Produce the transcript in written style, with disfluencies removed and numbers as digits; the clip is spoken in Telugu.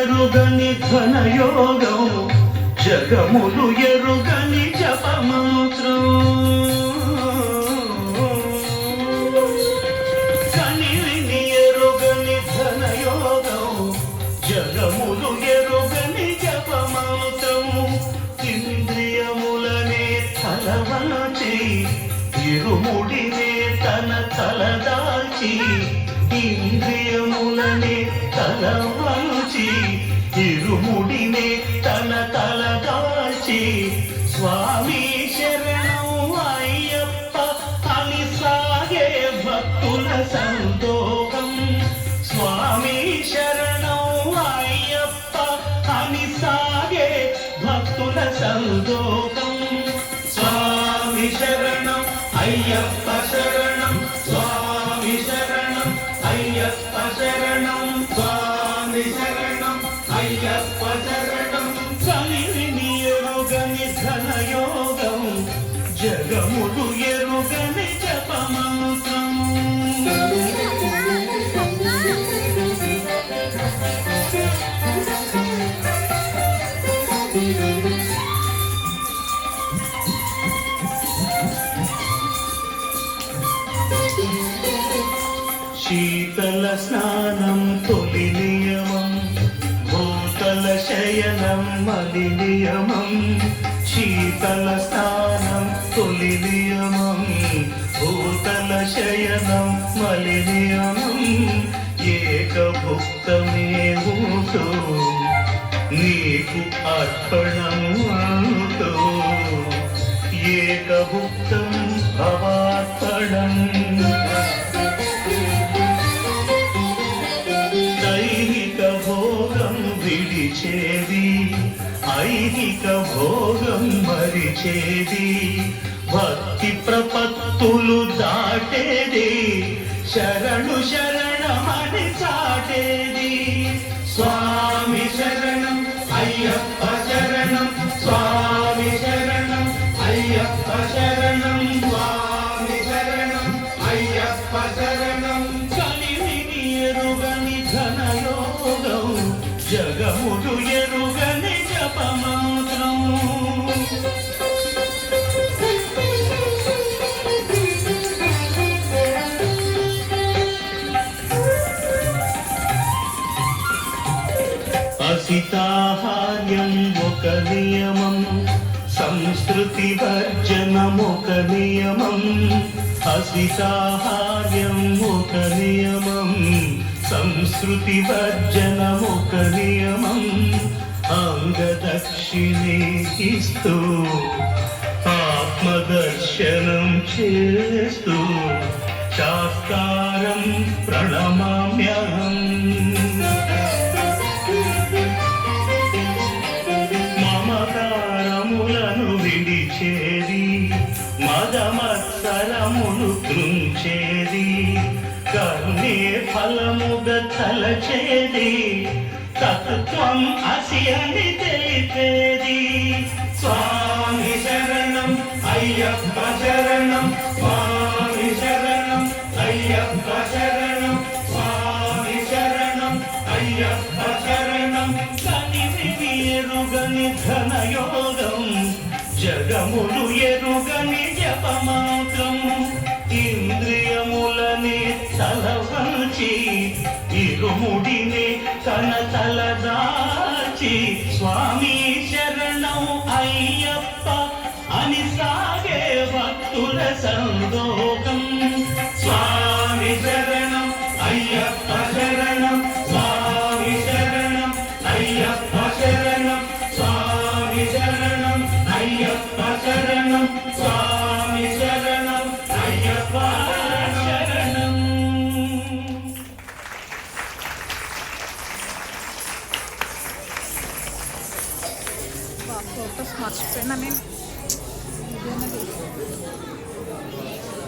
ఎరుగని ఘనయోగం జగములు ఎరుగని జపమంత్రం కనివిని ఎరుగని ఘనయోగం జగములు ఎరుగని జపమంత్రం ఇంద్రియములనే తలవచి ఇరుముడినే తన తలదాల్చి ఇంద్రియములనే తలవచి ఇరుముడినే తన తలదాల్చి స్వామి శరణం అయ్యప్ప అని సాగే భక్తుల సంతోషం స్వామి శరణం అయ్యప్ప అని సాగే భక్తుల సంతోషం స్వామి శరణం అయ్యప్ప శరణం స్వామి శరణం అయ్యప్ప శరణం స్వామి శరణం అయ్యప్ప శరణం కలివిని ఎరుగని ఘనయోగం జగములు ఎరుగని జపమంత్రం శీతల స్నానం తొలి నియమం భూతల శయనం మలి నియమం శీతల స్నానం తొలి నియమం భూతల శయనం మలి నియమం ఏకభుక్తమే ఊటో నీకు అర్పణము అంటూ ఏకభుక్తం భవార్పణం విడిచేది ఐహిక భోగం మరిచేది భక్తి ప్రపత్తులు దాటేది శరణు శరణమని చాటేది స్వామి శరణం అయ్యప్ప శరణం స్వామి శరణం అయ్యప్ప శరణం స్వామి శరణం అయ్యప్ప శరణం కలివిని ఎరుగని ఘనయోగం జగములు ఎరుగని జపమంత్రం అసితాహార్యం ఒక నియమం సంస్కృతి వర్జనం ఒక నియమం అసితాహార్యం ఒక నియమం సంస్కృతి వర్జనం ఒక నియమం అంగదక్షిణే ఇస్తూ ఆత్మదర్శనం చేస్తూ శాస్త్రం ప్రణమామ్యహం మమకారములను విడిచేది మదమత్సరమును కృంచేది కరుణే ఫలముగ తలచేది తత్వం అసి అని తెలిపేది స్వామి శరణం అయ్యప్ప శరణం స్వామి శరణం అయ్యప్ప శరణం స్వామి శరణం అయ్యప్ప శరణం కనివిని ఎరుగని ఘనయోగం జగములు ఎరుగని జపమంత్రం ఇంద్రియములనే తలవంచి ఇరుముడినే తన తలదాచి స్వామి శరణం అయ్యప్ప అని సాగే భక్తుల సందోగం స్వామి శరణం అయ్యప్ప శరణం స్వామి శరణం అయ్యప్ప శరణం స్వామి శరణం అయ్యప్ప శరణం స్వామి శరణం అయ్యప్ప శరణం ఫోటోస్ మర్చిపోయినా నేను